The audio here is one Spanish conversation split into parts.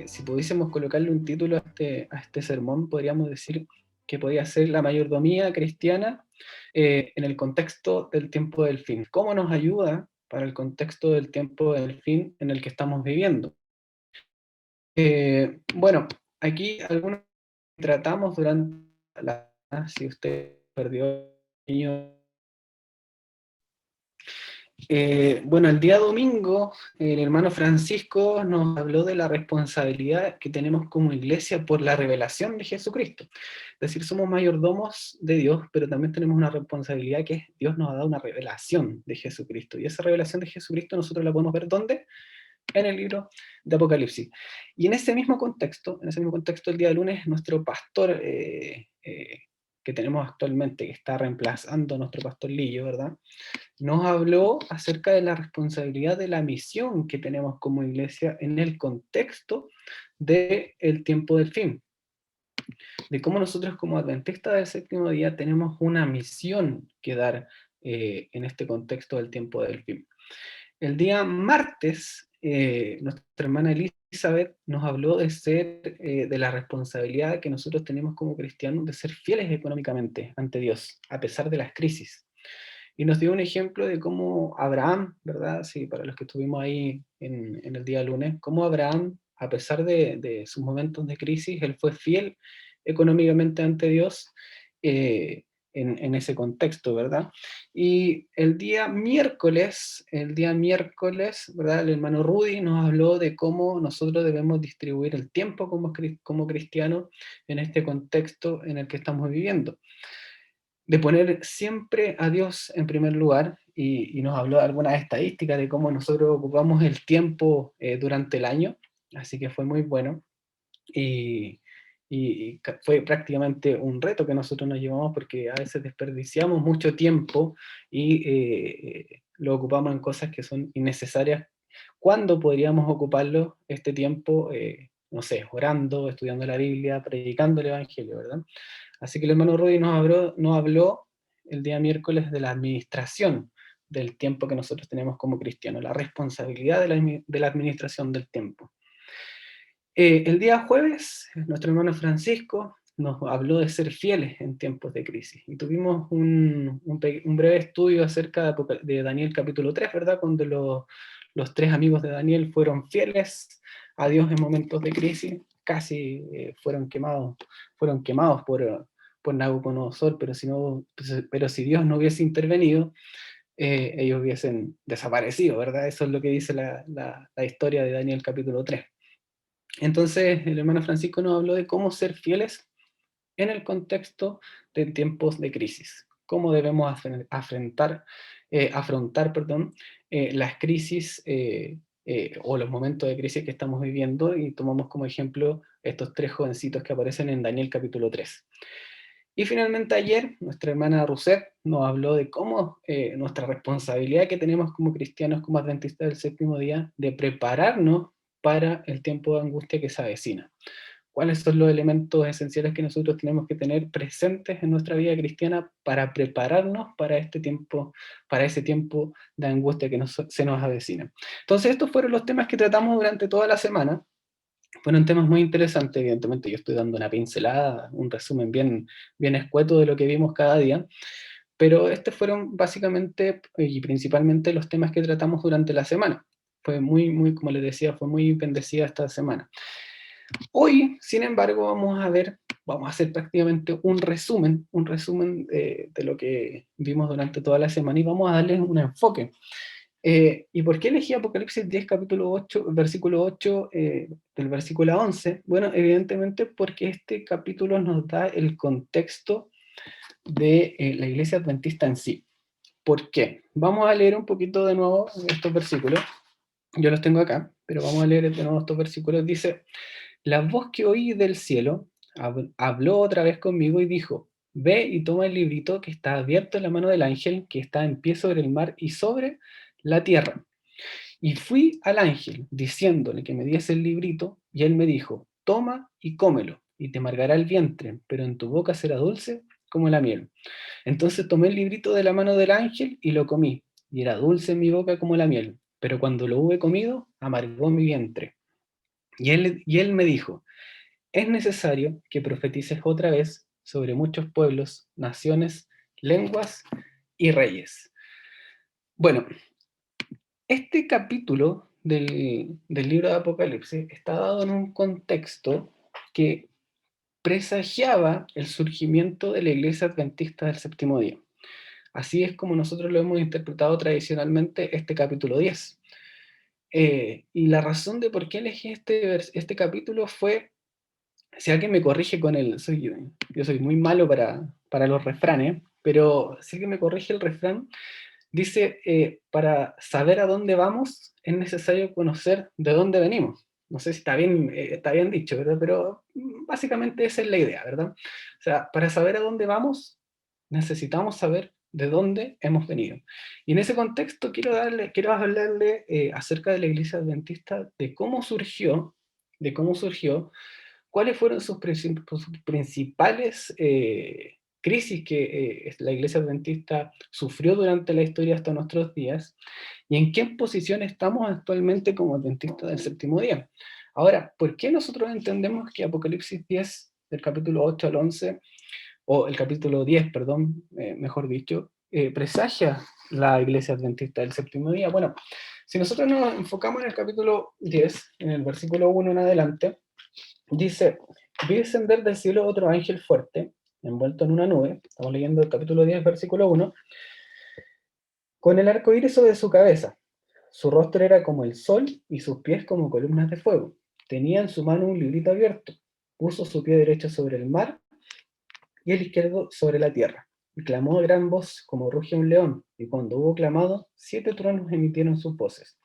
si pudiésemos colocarle un título a este sermón, podríamos decir que podría ser la mayordomía cristiana en el contexto del tiempo del fin. ¿Cómo nos ayuda para el contexto del tiempo del fin en el que estamos viviendo? Bueno, aquí algunos tratamos durante la... Si usted perdió niño. Bueno, el día domingo el hermano Francisco nos habló de la responsabilidad que tenemos como iglesia por la revelación de Jesucristo. Es decir, somos mayordomos de Dios, pero también tenemos una responsabilidad que es Dios nos ha dado una revelación de Jesucristo. Y esa revelación de Jesucristo nosotros la podemos ver ¿dónde? En el libro de Apocalipsis. Y en ese mismo contexto, el día lunes, nuestro pastor que tenemos actualmente, que está reemplazando a nuestro pastor Lillo, ¿verdad? Nos habló acerca de la responsabilidad de la misión que tenemos como iglesia en el contexto del tiempo del fin. De cómo nosotros como adventistas del séptimo día tenemos una misión que dar en este contexto del tiempo del fin. El día martes, nuestra hermana Elizabeth nos habló de la responsabilidad que nosotros tenemos como cristianos de ser fieles económicamente ante Dios, a pesar de las crisis. Y nos dio un ejemplo de cómo Abraham, ¿verdad? Sí, para los que estuvimos ahí en el día lunes, cómo Abraham, a pesar de sus momentos de crisis, él fue fiel económicamente ante Dios en ese contexto, ¿verdad? Y el día miércoles, ¿verdad? El hermano Rudy nos habló de cómo nosotros debemos distribuir el tiempo como cristianos en este contexto en el que estamos viviendo, de poner siempre a Dios en primer lugar, y nos habló de algunas estadísticas de cómo nosotros ocupamos el tiempo durante el año, así que fue muy bueno, y, y fue prácticamente un reto que nosotros nos llevamos porque a veces desperdiciamos mucho tiempo y lo ocupamos en cosas que son innecesarias, cuando podríamos ocuparlo este tiempo, no sé, orando, estudiando la Biblia, predicando el Evangelio, ¿verdad? Así que el hermano Rudy nos habló el día miércoles de la administración del tiempo que nosotros tenemos como cristianos, la responsabilidad de la administración del tiempo. El día jueves, nuestro hermano Francisco nos habló de ser fieles en tiempos de crisis. Y tuvimos un breve estudio acerca de Daniel capítulo 3, ¿verdad? Cuando los tres amigos de Daniel fueron fieles a Dios en momentos de crisis, casi fueron quemados por Nabucodonosor, pero si Dios no hubiese intervenido, ellos hubiesen desaparecido, ¿verdad? Eso es lo que dice la historia de Daniel capítulo 3. Entonces, el hermano Francisco nos habló de cómo ser fieles en el contexto de tiempos de crisis, cómo debemos afrontar las crisis o los momentos de crisis que estamos viviendo, y tomamos como ejemplo estos tres jovencitos que aparecen en Daniel capítulo 3. Y finalmente ayer, nuestra hermana Rousset nos habló de cómo nuestra responsabilidad que tenemos como cristianos, como adventistas del séptimo día, de prepararnos para el tiempo de angustia que se avecina. ¿Cuáles son los elementos esenciales que nosotros tenemos que tener presentes en nuestra vida cristiana para prepararnos para este tiempo, para ese tiempo de angustia que se nos avecina? Entonces, estos fueron los temas que tratamos durante toda la semana. Fueron temas muy interesantes, evidentemente yo estoy dando una pincelada, un resumen bien escueto de lo que vimos cada día, pero estos fueron básicamente y principalmente los temas que tratamos durante la semana. Fue muy, como les decía, fue muy bendecida esta semana. Hoy, sin embargo, vamos a hacer prácticamente un resumen de lo que vimos durante toda la semana, y vamos a darles un enfoque. ¿Y por qué elegí Apocalipsis 10, capítulo 8, versículo 8, del versículo 11? Bueno, evidentemente porque este capítulo nos da el contexto de la iglesia adventista en sí. ¿Por qué? Vamos a leer un poquito de nuevo estos versículos. Yo los tengo acá, pero vamos a leer de nuevo estos versículos. Dice: la voz que oí del cielo habló otra vez conmigo y dijo: ve y toma el librito que está abierto en la mano del ángel que está en pie sobre el mar y sobre la tierra. Y fui al ángel, diciéndole que me diese el librito, y él me dijo: toma y cómelo, y te amargará el vientre, pero en tu boca será dulce como la miel. Entonces tomé el librito de la mano del ángel y lo comí, y era dulce en mi boca como la miel, pero cuando lo hube comido, amargó mi vientre. Y él me dijo, es necesario que profetices otra vez sobre muchos pueblos, naciones, lenguas y reyes. Bueno, este capítulo del libro de Apocalipsis está dado en un contexto que presagiaba el surgimiento de la iglesia adventista del séptimo día. Así es como nosotros lo hemos interpretado tradicionalmente este capítulo 10. Y la razón de por qué elegí este capítulo fue, si alguien me corrige con yo soy muy malo para los refranes, pero si alguien me corrige el refrán, dice, para saber a dónde vamos es necesario conocer de dónde venimos. No sé si está bien dicho, ¿verdad? Pero básicamente esa es la idea, ¿verdad? O sea, para saber a dónde vamos, necesitamos saber de dónde hemos venido. Y en ese contexto quiero hablarle acerca de la iglesia adventista, de cómo surgió, cuáles fueron sus principales crisis que la iglesia adventista sufrió durante la historia hasta nuestros días, y en qué posición estamos actualmente como adventistas del séptimo día. Ahora, ¿por qué nosotros entendemos que Apocalipsis 10, del capítulo 8 al 11, o el capítulo 10, perdón, mejor dicho, presagia la iglesia adventista del séptimo día? Bueno, si nosotros nos enfocamos en el capítulo 10, en el versículo 1 en adelante, dice, vi descender del cielo otro ángel fuerte, envuelto en una nube, estamos leyendo el capítulo 10, versículo 1, con el arco iris sobre su cabeza. Su rostro era como el sol y sus pies como columnas de fuego. Tenía en su mano un librito abierto. Puso su pie derecho sobre el mar y el izquierdo sobre la tierra. Y clamó a gran voz como ruge un león. Y cuando hubo clamado, 7 truenos emitieron sus voces.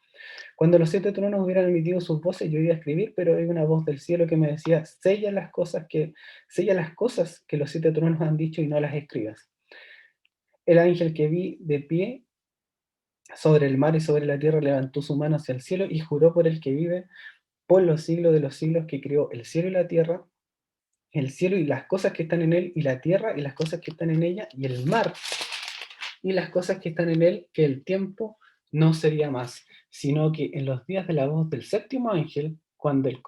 Cuando los 7 truenos hubieran emitido sus voces, yo iba a escribir, pero hay una voz del cielo que me decía, sella las cosas que los 7 truenos han dicho y no las escribas. El ángel que vi de pie sobre el mar y sobre la tierra levantó su mano hacia el cielo y juró por el que vive por los siglos de los siglos, que creó el cielo y la tierra, el cielo y las cosas que están en él, y la tierra y las cosas que están en ella, y el mar y las cosas que están en él, que el tiempo no sería más, sino que en los días de la voz del séptimo ángel, cuando él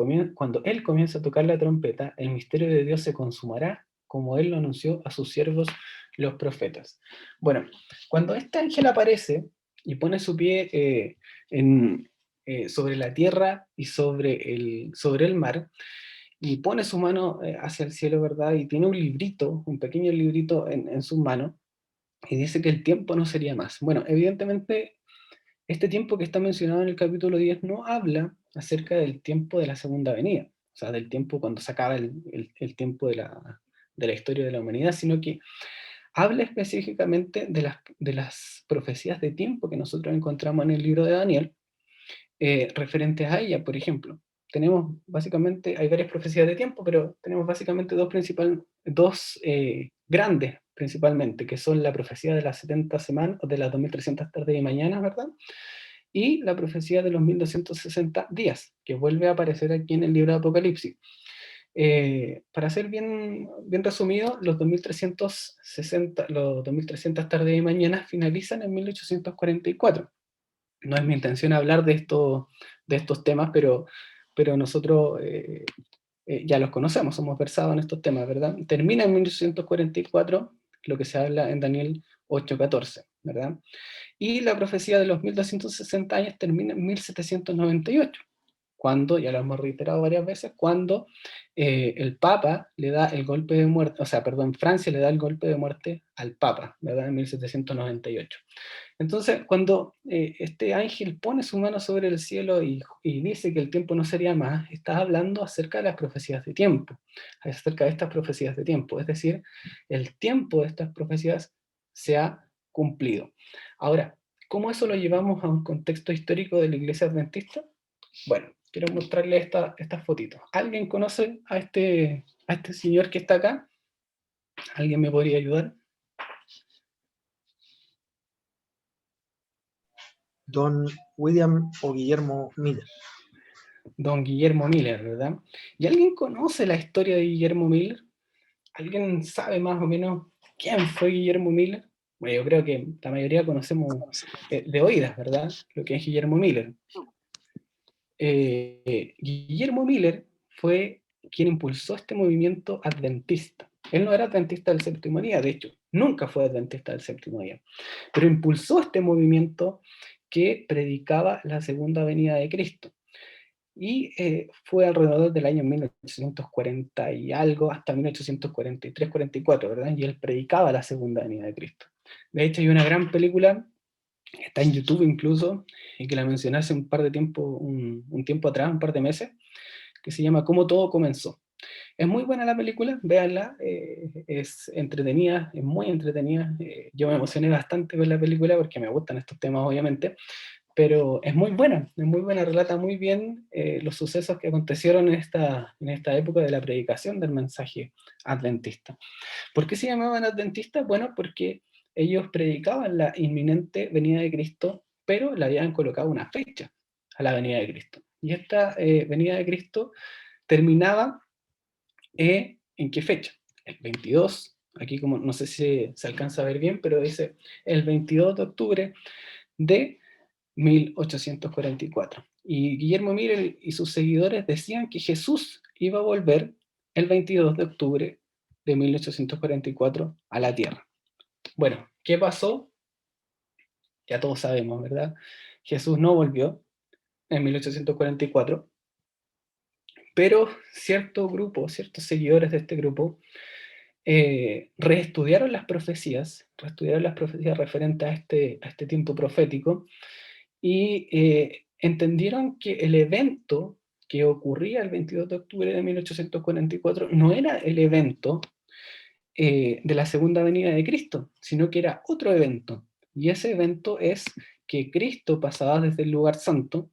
comienza a tocar la trompeta, el misterio de Dios se consumará, como él lo anunció a sus siervos los profetas. Bueno, cuando este ángel aparece y pone su pie sobre la tierra y sobre el mar, y pone su mano hacia el cielo, ¿verdad? Y tiene un librito, un pequeño librito en su mano, y dice que el tiempo no sería más. Bueno, evidentemente, este tiempo que está mencionado en el capítulo 10 no habla acerca del tiempo de la segunda venida, o sea, del tiempo cuando se acaba el tiempo de la historia de la humanidad, sino que habla específicamente de las profecías de tiempo que nosotros encontramos en el libro de Daniel, referentes a ella, por ejemplo. Tenemos básicamente, hay varias profecías de tiempo, pero tenemos básicamente dos grandes principalmente, que son la profecía de las 70 semanas, o de las 2300 tardes y mañanas, ¿verdad? Y la profecía de los 1260 días, que vuelve a aparecer aquí en el libro de Apocalipsis. Para ser bien resumido, los 2300 tardes y mañanas finalizan en 1844. No es mi intención hablar de estos temas, pero nosotros ya los conocemos, somos versados en estos temas, ¿verdad? Termina en 1844 lo que se habla en Daniel 8:14, ¿verdad? Y la profecía de los 1260 años termina en 1798, cuando, ya lo hemos reiterado varias veces, cuando el Papa le da el golpe de muerte, o sea, perdón, Francia le da el golpe de muerte al Papa, ¿verdad? En 1798. Entonces, cuando este ángel pone su mano sobre el cielo y dice que el tiempo no sería más, está hablando acerca de las profecías de tiempo, acerca de estas profecías de tiempo, es decir, el tiempo de estas profecías se ha cumplido. Ahora, ¿cómo eso lo llevamos a un contexto histórico de la iglesia adventista? Bueno, quiero mostrarle estas fotitos. ¿Alguien conoce a este señor que está acá? ¿Alguien me podría ayudar? Don William o Guillermo Miller. Don Guillermo Miller, ¿verdad? ¿Y alguien conoce la historia de Guillermo Miller? ¿Alguien sabe más o menos quién fue Guillermo Miller? Bueno, yo creo que la mayoría conocemos de oídas, ¿verdad? Lo que es Guillermo Miller. Guillermo Miller fue quien impulsó este movimiento adventista. Él no era adventista del séptimo día, de hecho, nunca fue adventista del séptimo día, pero impulsó este movimiento que predicaba la segunda venida de Cristo. Y fue alrededor del año 1840 y algo, hasta 1843-44, ¿verdad? Y él predicaba la segunda venida de Cristo. De hecho, hay una gran película, está en YouTube incluso, y que la mencioné hace un par de tiempo, un tiempo atrás, un par de meses, que se llama Cómo todo comenzó. Es muy buena la película, véanla, es entretenida, es muy entretenida. Yo me emocioné bastante con la película porque me gustan estos temas, obviamente, pero es muy buena, relata muy bien los sucesos que acontecieron en esta época de la predicación del mensaje adventista. ¿Por qué se llamaban adventistas? Bueno, porque ellos predicaban la inminente venida de Cristo, pero le habían colocado una fecha a la venida de Cristo. Y esta venida de Cristo terminaba ¿en qué fecha? El 22, aquí como no sé si se alcanza a ver bien, pero dice el 22 de octubre de 1844. Y Guillermo Miller y sus seguidores decían que Jesús iba a volver el 22 de octubre de 1844 a la tierra. Bueno, ¿qué pasó? Ya todos sabemos, ¿verdad? Jesús no volvió en 1844, pero cierto grupo, ciertos seguidores de este grupo, reestudiaron las profecías referentes a este tiempo profético y entendieron que el evento que ocurría el 22 de octubre de 1844 no era el evento de la segunda venida de Cristo, sino que era otro evento. Y ese evento es que Cristo pasaba desde el lugar santo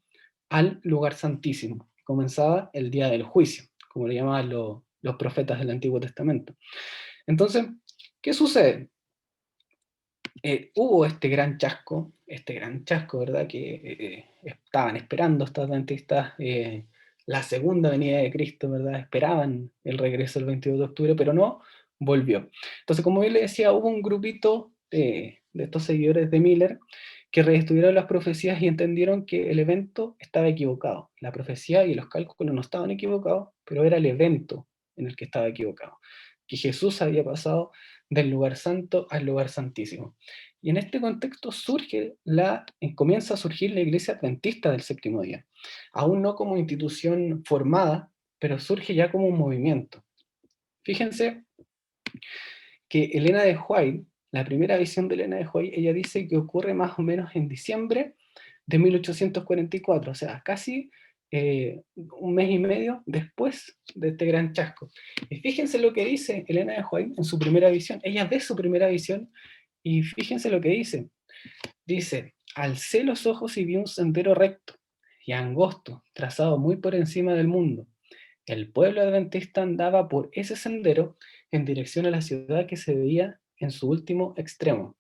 al lugar santísimo. Comenzaba el día del juicio, como le llamaban los profetas del Antiguo Testamento. Entonces, ¿qué sucede? Hubo este gran chasco, ¿verdad? Que estaban esperando estos adventistas la segunda venida de Cristo, ¿verdad? Esperaban el regreso del 22 de octubre, pero no volvió. Entonces, como bien le decía, hubo un grupito de estos seguidores de Miller que reestudiaron las profecías y entendieron que el evento estaba equivocado. La profecía y los cálculos no estaban equivocados, pero era el evento en el que estaba equivocado. Que Jesús había pasado del lugar santo al lugar santísimo. Y en este contexto comienza a surgir la Iglesia Adventista del Séptimo Día. Aún no como institución formada, pero surge ya como un movimiento. Fíjense que Elena de White, la primera visión de Elena de White, ella dice que ocurre más o menos en diciembre de 1844, o sea, casi un mes y medio después de este gran chasco. Y fíjense lo que dice Elena de White en su primera visión. Ella ve su primera visión y fíjense lo que dice. Dice, alcé los ojos y vi un sendero recto y angosto, trazado muy por encima del mundo. El pueblo adventista andaba por ese sendero en dirección a la ciudad que se veía en su último extremo.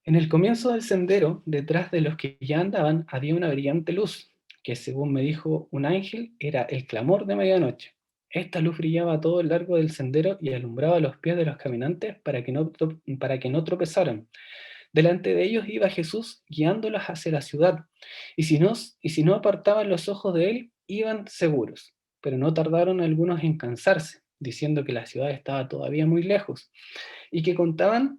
En el comienzo del sendero, detrás de los que ya andaban, había una brillante luz, que según me dijo un ángel, era el clamor de medianoche. Esta luz brillaba a todo el largo del sendero y alumbraba los pies de los caminantes para que no tropezaran. Delante de ellos iba Jesús guiándolos hacia la ciudad, y si no apartaban los ojos de él, iban seguros. Pero no tardaron algunos en cansarse, diciendo que la ciudad estaba todavía muy lejos, y que contaban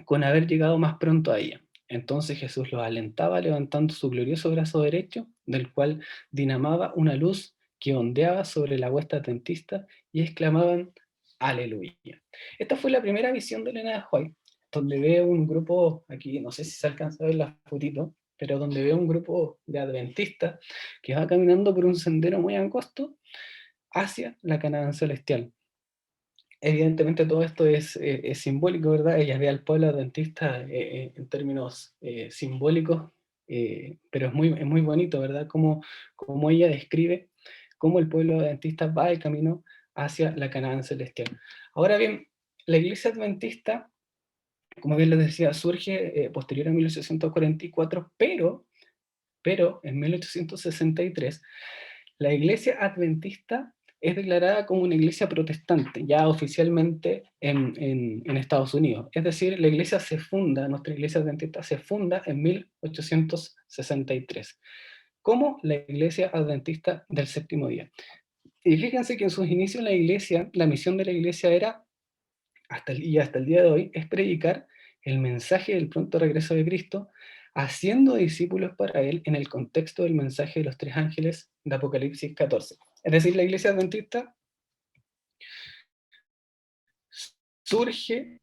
con haber llegado más pronto a ella. Entonces Jesús los alentaba levantando su glorioso brazo derecho, del cual dinamaba una luz que ondeaba sobre la huesta adventista, y exclamaban, aleluya. Esta fue la primera visión de Elena de White, donde ve un grupo, aquí no sé si se alcanza a ver la fotito, pero donde ve un grupo de adventistas que va caminando por un sendero muy angosto hacia la Canaán celestial. Evidentemente todo esto es simbólico, ¿verdad? Ella ve al pueblo adventista en términos simbólicos, pero es muy bonito, ¿verdad? Como ella describe cómo el pueblo adventista va de camino hacia la Canaán celestial. Ahora bien, la iglesia adventista, como bien les decía, surge posterior a 1844, pero en 1863 la iglesia adventista es declarada como una iglesia protestante, ya oficialmente en Estados Unidos. Es decir, la iglesia se funda, nuestra iglesia adventista se funda en 1863. como la Iglesia Adventista del Séptimo Día. Y fíjense que en sus inicios la Iglesia, la misión de la Iglesia era, hasta el día de hoy, es predicar el mensaje del pronto regreso de Cristo, haciendo discípulos para Él en el contexto del mensaje de los tres ángeles de Apocalipsis 14. Es decir, la Iglesia Adventista surge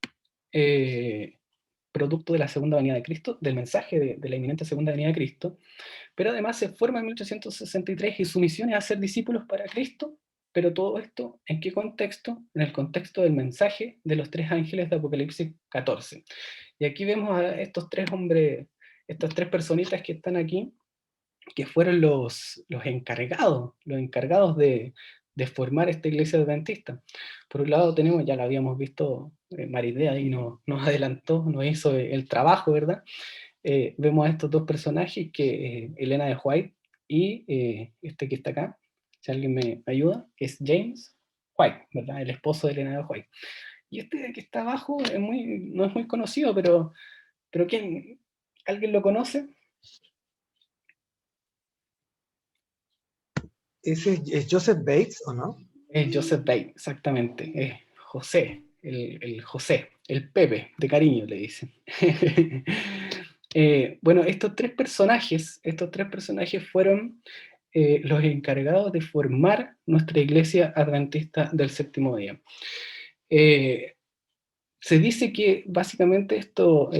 producto de la segunda venida de Cristo, del mensaje de la inminente segunda venida de Cristo, pero además se forma en 1863 y su misión es hacer discípulos para Cristo, pero todo esto, ¿en qué contexto? En el contexto del mensaje de los tres ángeles de Apocalipsis 14. Y aquí vemos a estos tres hombres, estas tres personitas que están aquí, que fueron los encargados de formar esta iglesia adventista. Por un lado tenemos, ya lo habíamos visto, Maridea y nos adelantó, nos hizo el trabajo, ¿verdad? Vemos a estos dos personajes, que Elena de White y este que está acá, si alguien me ayuda, que es James White, ¿verdad? El esposo de Elena de White. Y este que está abajo no es muy conocido, pero ¿quién? ¿Alguien lo conoce? ¿Ese es Joseph Bates o no? Es Joseph Bates, exactamente. Es José, el José, el Pepe, de cariño le dicen. Bueno, estos tres personajes fueron los encargados de formar nuestra iglesia adventista del séptimo día. Se dice que básicamente esto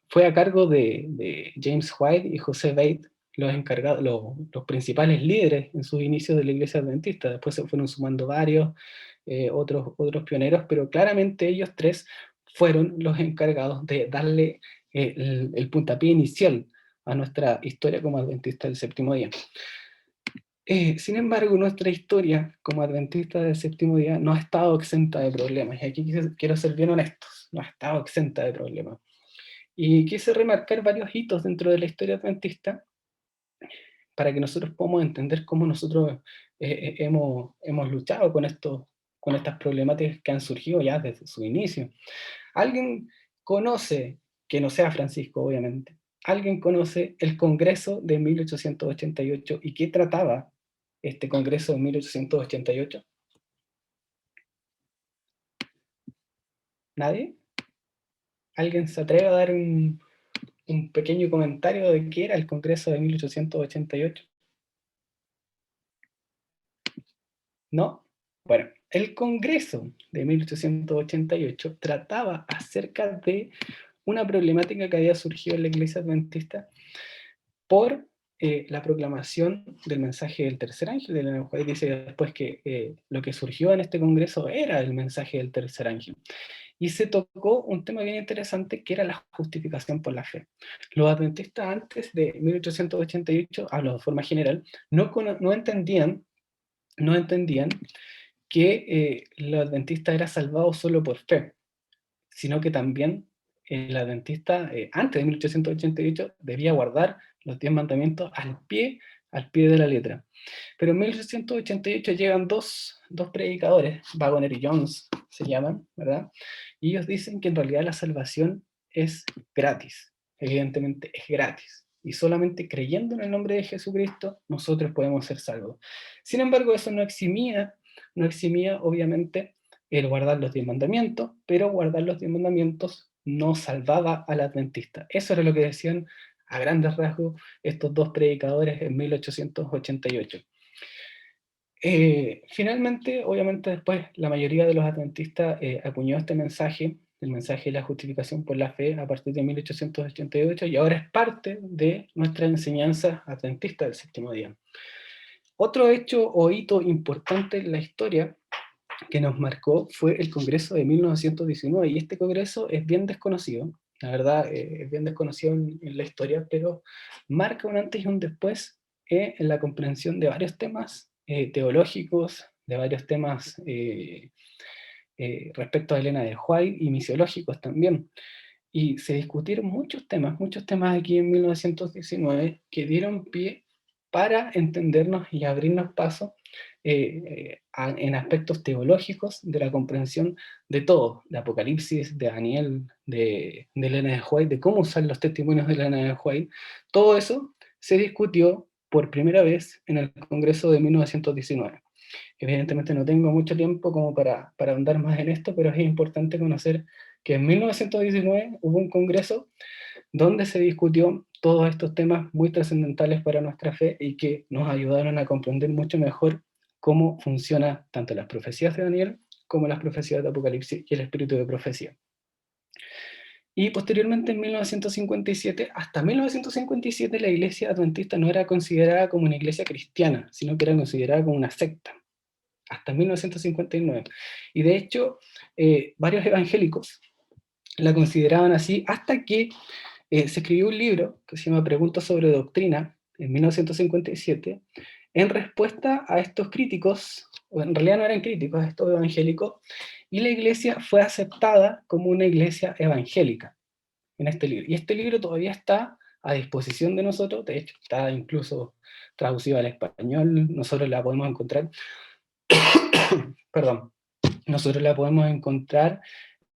fue a cargo de James White y José Bates, los encargados, los principales líderes en sus inicios de la iglesia adventista. Después se fueron sumando varios, otros pioneros, pero claramente ellos tres fueron los encargados de darle el puntapié inicial a nuestra historia como adventista del séptimo día. Sin embargo, nuestra historia como adventista del séptimo día no ha estado exenta de problemas, y aquí quiero ser bien honestos, no ha estado exenta de problemas. Y quise remarcar varios hitos dentro de la historia adventista para que nosotros podamos entender cómo nosotros hemos luchado con estas problemáticas que han surgido ya desde su inicio. ¿Alguien conoce, que no sea Francisco obviamente, alguien conoce el Congreso de 1888 y qué trataba este Congreso de 1888? ¿Nadie? ¿Alguien se atreve a dar un pequeño comentario de qué era el Congreso de 1888? ¿No? Bueno, el Congreso de 1888 trataba acerca de una problemática que había surgido en la Iglesia Adventista por la proclamación del mensaje del tercer ángel. El Evangelio dice después que lo que surgió en este Congreso era el mensaje del tercer ángel. Y se tocó un tema bien interesante, que era la justificación por la fe. Los adventistas antes de 1888, hablo de forma general, no entendían que el adventista era salvado solo por fe, sino que también el adventista, antes de 1888, debía guardar los 10 mandamientos al pie de la letra. Pero en 1888 llegan dos predicadores, Waggoner y Jones se llaman, ¿verdad? Y ellos dicen que en realidad la salvación es gratis, evidentemente es gratis. Y solamente creyendo en el nombre de Jesucristo, nosotros podemos ser salvos. Sin embargo, eso no eximía obviamente el guardar los 10 mandamientos, pero guardar los 10 mandamientos no salvaba al adventista. Eso era lo que decían a grandes rasgos estos dos predicadores en 1888. Finalmente, obviamente después, la mayoría de los adventistas acuñó este mensaje, el mensaje de la justificación por la fe, a partir de 1888, y ahora es parte de nuestra enseñanza adventista del séptimo día. Otro hecho o hito importante en la historia que nos marcó fue el Congreso de 1919, y este Congreso es bien desconocido, la verdad, es bien desconocido en la historia, pero marca un antes y un después en la comprensión de varios temas teológicos, de varios temas respecto a Elena de White y misiológicos también. Y se discutieron muchos temas aquí en 1919 que dieron pie para entendernos y abrirnos paso en aspectos teológicos de la comprensión de todo, de Apocalipsis, de Daniel, de Elena de White, de cómo usar los testimonios de Elena de White. Todo eso se discutió por primera vez en el Congreso de 1919. Evidentemente no tengo mucho tiempo como para ahondar más en esto, pero es importante conocer que en 1919 hubo un congreso donde se discutió todos estos temas muy trascendentales para nuestra fe y que nos ayudaron a comprender mucho mejor cómo funciona tanto las profecías de Daniel como las profecías de Apocalipsis y el espíritu de profecía. Y posteriormente en 1957, hasta 1957 la iglesia adventista no era considerada como una iglesia cristiana, sino que era considerada como una secta, hasta 1959. Y de hecho, varios evangélicos la consideraban así hasta que se escribió un libro que se llama Preguntas sobre Doctrina, en 1957, en respuesta a estos críticos, o en realidad no eran críticos, a estos evangélicos, y la iglesia fue aceptada como una iglesia evangélica en este libro. Y este libro todavía está a disposición de nosotros, de hecho está incluso traducido al español, nosotros la podemos encontrar, perdón, nosotros la podemos encontrar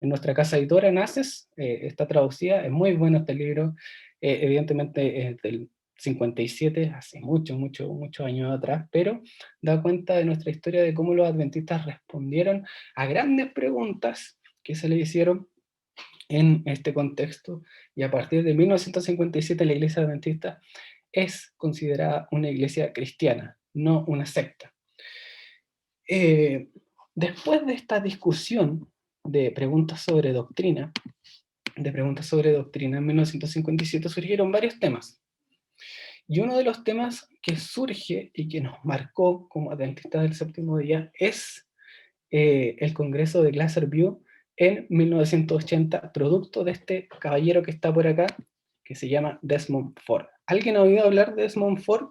en nuestra casa editora, en ACES, está traducida, es muy bueno este libro, evidentemente es del 57, hace muchos años atrás, pero da cuenta de nuestra historia de cómo los adventistas respondieron a grandes preguntas que se le hicieron en este contexto, y a partir de 1957 la iglesia adventista es considerada una iglesia cristiana, no una secta. Después de esta discusión de preguntas sobre doctrina, en 1957 surgieron varios temas. Y uno de los temas que surge y que nos marcó como adventistas del séptimo día es el Congreso de Glaser View en 1980, producto de este caballero que está por acá, que se llama Desmond Ford. ¿Alguien ha oído hablar de Desmond Ford?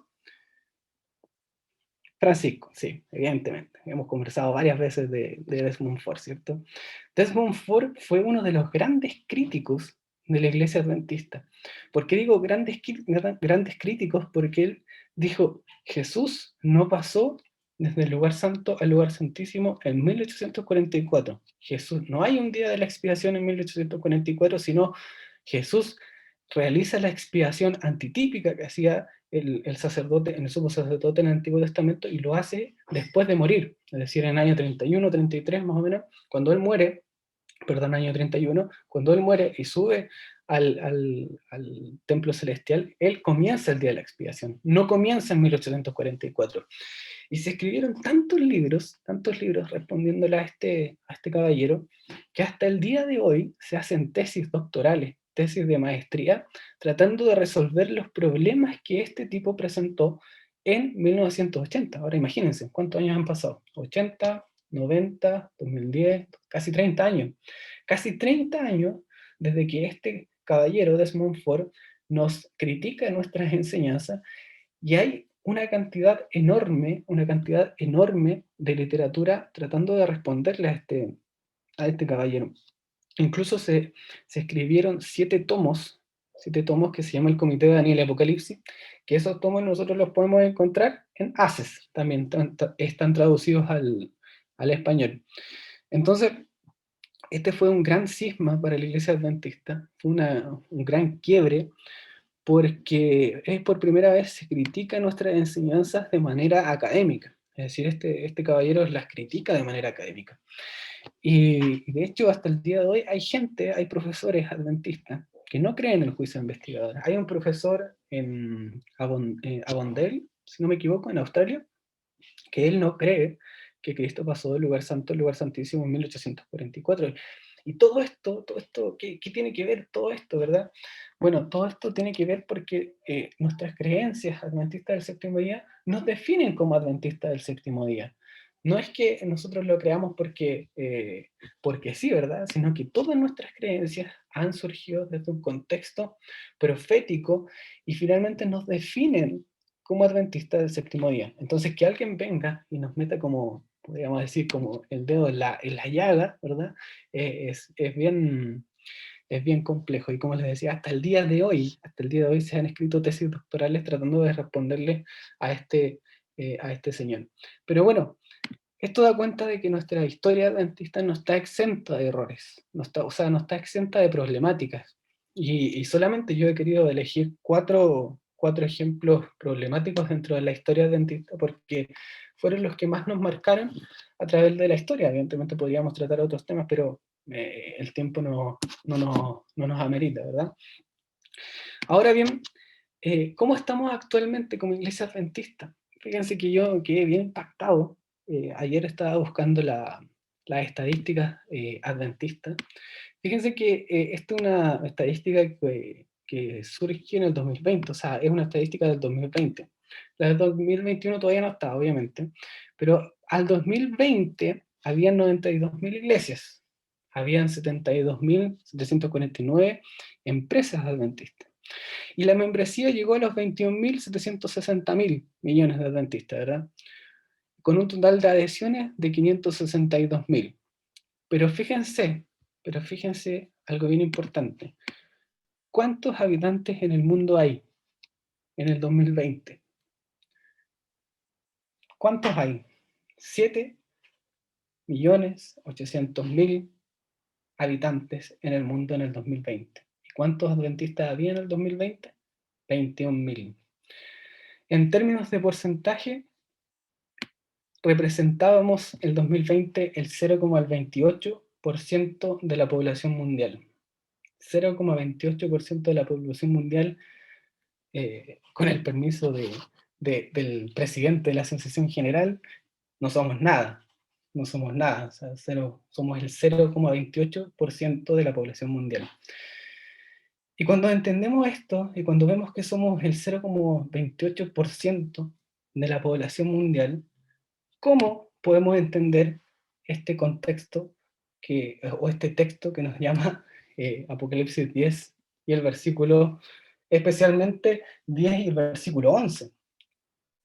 Francisco, sí, evidentemente. Hemos conversado varias veces de Desmond Ford, ¿cierto? Desmond Ford fue uno de los grandes críticos de la iglesia adventista. ¿Por qué digo grandes críticos? Porque él dijo, Jesús no pasó desde el lugar santo al lugar santísimo en 1844. Jesús, no hay un día de la expiación en 1844, sino Jesús realiza la expiación antitípica que hacía el sacerdote, el sumo sacerdote en el Antiguo Testamento, y lo hace después de morir, es decir, en el año 31, 33 más o menos, cuando él muere, año 31, cuando él muere y sube al templo celestial, él comienza el día de la expiación, no comienza en 1844. Y se escribieron tantos libros respondiéndole a este caballero, que hasta el día de hoy se hacen tesis doctorales, tesis de maestría, tratando de resolver los problemas que este tipo presentó en 1980. Ahora imagínense, ¿cuántos años han pasado? 80, 90, 2010, casi 30 años. Casi 30 años desde que este caballero, Desmond Ford, nos critica nuestras enseñanzas, y hay una cantidad enorme de literatura tratando de responderle a este caballero. Incluso se escribieron 7 tomos que se llama el Comité de Daniel y Apocalipsis, que esos tomos nosotros los podemos encontrar en ACES, también están traducidos al español. Entonces, este fue un gran cisma para la iglesia adventista, fue un gran quiebre, porque es por primera vez se critica nuestras enseñanzas de manera académica. Es decir, este caballero las critica de manera académica. Y de hecho, hasta el día de hoy hay profesores adventistas que no creen en el juicio de investigadores. Hay un profesor en Avondale, si no me equivoco, en Australia, que él no cree que Cristo pasó del lugar santo al lugar santísimo en 1844. Y todo esto, ¿qué tiene que ver todo esto, verdad? Bueno, todo esto tiene que ver porque nuestras creencias adventistas del séptimo día nos definen como adventistas del séptimo día. No es que nosotros lo creamos porque sí, ¿verdad? Sino que todas nuestras creencias han surgido desde un contexto profético y finalmente nos definen como adventistas del séptimo día. Entonces, que alguien venga y nos meta como, podríamos decir, como el dedo en la llaga, ¿verdad? Es bien complejo. Y como les decía, hasta el día de hoy se han escrito tesis doctorales tratando de responderle a este señor. Pero bueno, esto da cuenta de que nuestra historia adventista no está exenta de errores, o sea, no está exenta de problemáticas. Y solamente yo he querido elegir 4 ejemplos problemáticos dentro de la historia adventista, porque fueron los que más nos marcaron a través de la historia. Evidentemente podríamos tratar otros temas, pero el tiempo no nos amerita, ¿verdad? Ahora bien, ¿cómo estamos actualmente como iglesia adventista? Fíjense que yo quedé bien impactado. Ayer estaba buscando las estadísticas adventistas. Fíjense que esta es una estadística que surge en el 2020, o sea, es una estadística del 2020. La del 2021 todavía no está, obviamente, pero al 2020 habían 92.000 iglesias, habían 72.749 empresas adventistas. Y la membresía llegó a los 21.760.000 millones de adventistas, ¿verdad? Con un total de adhesiones de 562.000. Pero fíjense algo bien importante. ¿Cuántos habitantes en el mundo hay en el 2020? ¿Cuántos hay? 7.800.000 habitantes en el mundo en el 2020. ¿Y cuántos adventistas había en el 2020? 21.000. En términos de porcentaje, representábamos el 2020 el 0,28% de la población mundial. 0,28% de la población mundial, con el permiso del presidente de la Asociación General, no somos nada. No somos nada. O sea, somos el 0,28% de la población mundial. Y cuando entendemos esto, y cuando vemos que somos el 0,28% de la población mundial, ¿cómo podemos entender este contexto o este texto que nos llama Apocalipsis 10 y el versículo, especialmente 10 y el versículo 11?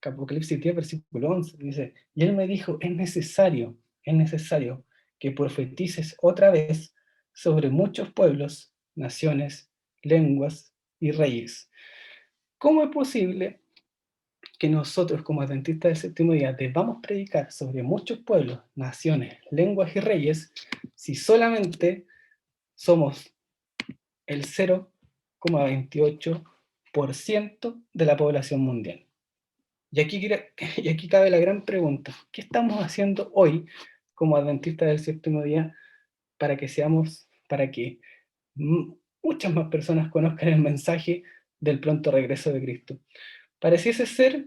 Apocalipsis 10, versículo 11, dice, y él me dijo, es necesario que profetices otra vez sobre muchos pueblos, naciones, lenguas y reyes. ¿Cómo es posible que nosotros como adventistas del séptimo día debamos predicar sobre muchos pueblos, naciones, lenguas y reyes si solamente somos el 0,28% de la población mundial? Y aquí cabe la gran pregunta, ¿qué estamos haciendo hoy como adventistas del séptimo día para que muchas más personas conozcan el mensaje del pronto regreso de Cristo? Pareciese ser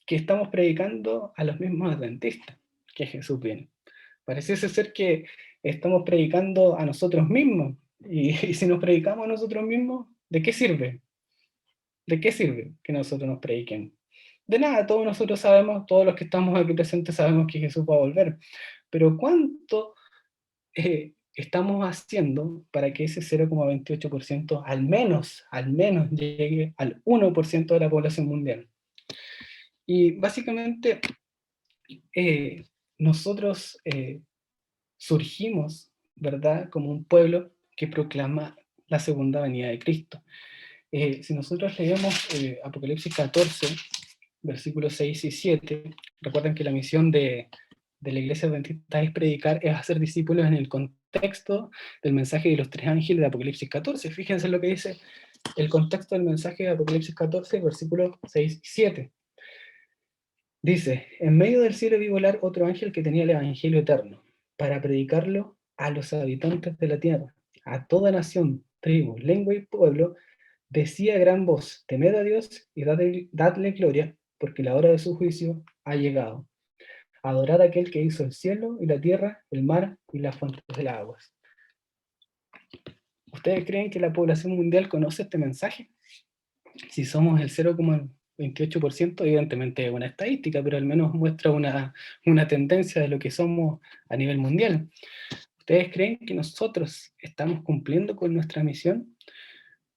que estamos predicando a los mismos adventistas, que Jesús viene. Pareciese ser que estamos predicando a nosotros mismos, y si nos predicamos a nosotros mismos, ¿de qué sirve? ¿De qué sirve que nosotros nos prediquemos? De nada, todos nosotros sabemos, todos los que estamos aquí presentes sabemos que Jesús va a volver, pero ¿cuánto estamos haciendo para que ese 0,28% al menos llegue al 1% de la población mundial? Y básicamente nosotros surgimos, ¿verdad?, como un pueblo que proclama la segunda venida de Cristo. Si nosotros leemos Apocalipsis 14, versículos 6 y 7, recuerden que la misión de la iglesia adventista es predicar, es hacer discípulos en el contexto del mensaje de los 3 ángeles de Apocalipsis 14. Fíjense lo que dice el contexto del mensaje de Apocalipsis 14, versículos 6 y 7. Dice, en medio del cielo vi volar otro ángel que tenía el evangelio eterno, para predicarlo a los habitantes de la tierra, a toda nación, tribu, lengua y pueblo. Decía a gran voz, temed a Dios y dadle gloria, porque la hora de su juicio ha llegado. Adorad a aquel que hizo el cielo y la tierra, el mar y las fuentes de las aguas. ¿Ustedes creen que la población mundial conoce este mensaje? Si somos el 0,28%, evidentemente es una estadística, pero al menos muestra una tendencia de lo que somos a nivel mundial. ¿Ustedes creen que nosotros estamos cumpliendo con nuestra misión?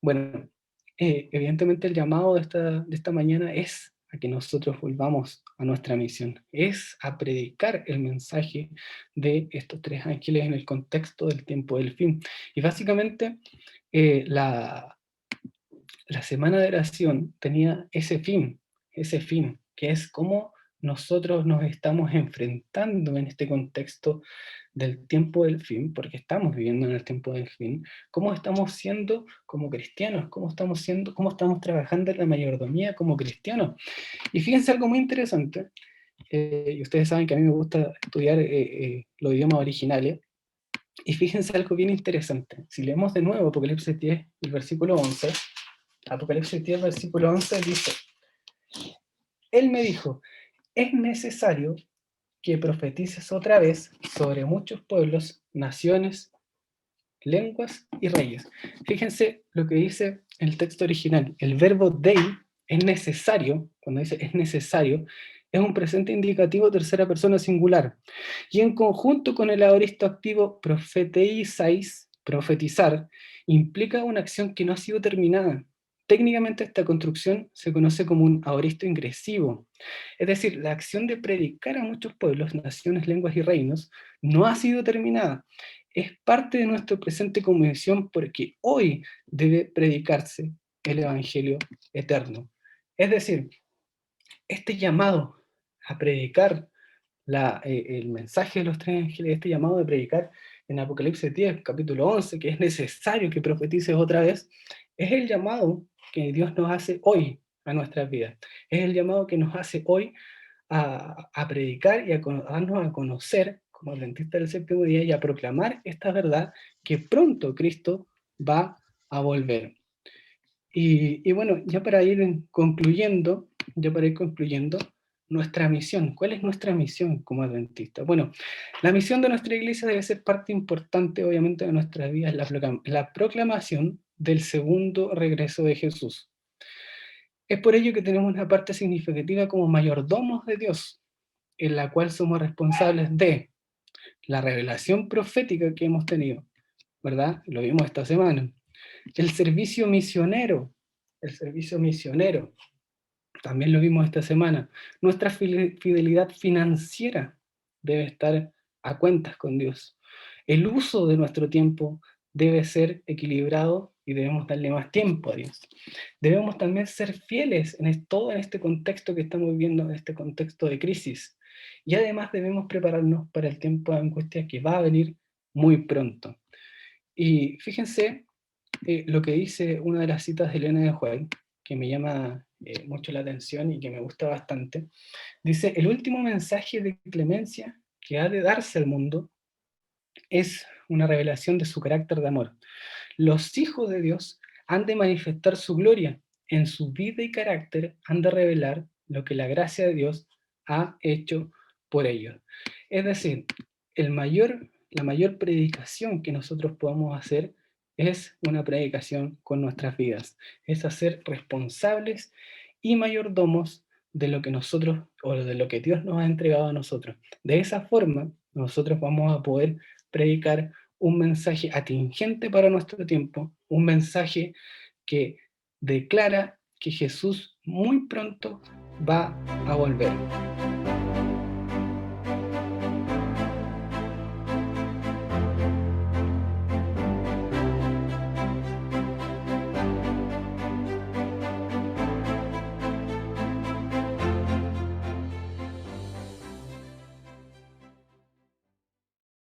Bueno, evidentemente el llamado de esta mañana es a que nosotros volvamos a nuestra misión, es a predicar el mensaje de estos 3 ángeles en el contexto del tiempo del fin. Y básicamente la semana de oración tenía ese fin, que es cómo nosotros nos estamos enfrentando en este contexto del tiempo del fin, porque estamos viviendo en el tiempo del fin, cómo estamos siendo como cristianos, cómo estamos trabajando en la mayordomía como cristianos. Y fíjense algo muy interesante, y ustedes saben que a mí me gusta estudiar los idiomas originales, y fíjense algo bien interesante. Si leemos de nuevo Apocalipsis 10, el versículo 11, Apocalipsis 10, versículo 11 dice, Él me dijo, es necesario que profetices otra vez sobre muchos pueblos, naciones, lenguas y reyes. Fíjense lo que dice el texto original. El verbo dei es necesario, cuando dice es necesario, es un presente indicativo tercera persona singular. Y en conjunto con el aoristo activo profeteizais, profetizar, implica una acción que no ha sido terminada. Técnicamente esta construcción se conoce como un aoristo ingresivo. Es decir, la acción de predicar a muchos pueblos, naciones, lenguas y reinos no ha sido terminada. Es parte de nuestro presente como misión porque hoy debe predicarse el Evangelio eterno. Es decir, este llamado a predicar el mensaje de los tres ángeles, este llamado de predicar en Apocalipsis 10, capítulo 11, que es necesario que profetices otra vez, es el llamado que Dios nos hace hoy a nuestras vidas. Es el llamado que nos hace hoy a predicar y a darnos a conocer como adventistas del séptimo día y a proclamar esta verdad que pronto Cristo va a volver. Y bueno, ya para ir concluyendo, nuestra misión. ¿Cuál es nuestra misión como adventistas? Bueno, la misión de nuestra iglesia debe ser parte importante, obviamente, de nuestras vidas, la proclamación del segundo regreso de Jesús. Es por ello que tenemos una parte significativa como mayordomos de Dios, en la cual somos responsables de la revelación profética que hemos tenido, ¿verdad? Lo vimos esta semana. El servicio misionero, también lo vimos esta semana. Nuestra fidelidad financiera debe estar a cuentas con Dios. El uso de nuestro tiempo debe ser equilibrado y debemos darle más tiempo a Dios. Debemos también ser fieles en todo este contexto que estamos viviendo, en este contexto de crisis. Y además debemos prepararnos para el tiempo de angustia que va a venir muy pronto. Y fíjense lo que dice una de las citas de Elena de White, que me llama mucho la atención y que me gusta bastante. Dice, el último mensaje de clemencia que ha de darse al mundo es una revelación de su carácter de amor. Los hijos de Dios han de manifestar su gloria. En su vida y carácter han de revelar lo que la gracia de Dios ha hecho por ellos. Es decir, la mayor predicación que nosotros podamos hacer es una predicación con nuestras vidas. Es hacer responsables y mayordomos de lo que nosotros o de lo que Dios nos ha entregado a nosotros. De esa forma, nosotros vamos a poder predicar un mensaje atingente para nuestro tiempo, un mensaje que declara que Jesús muy pronto va a volver.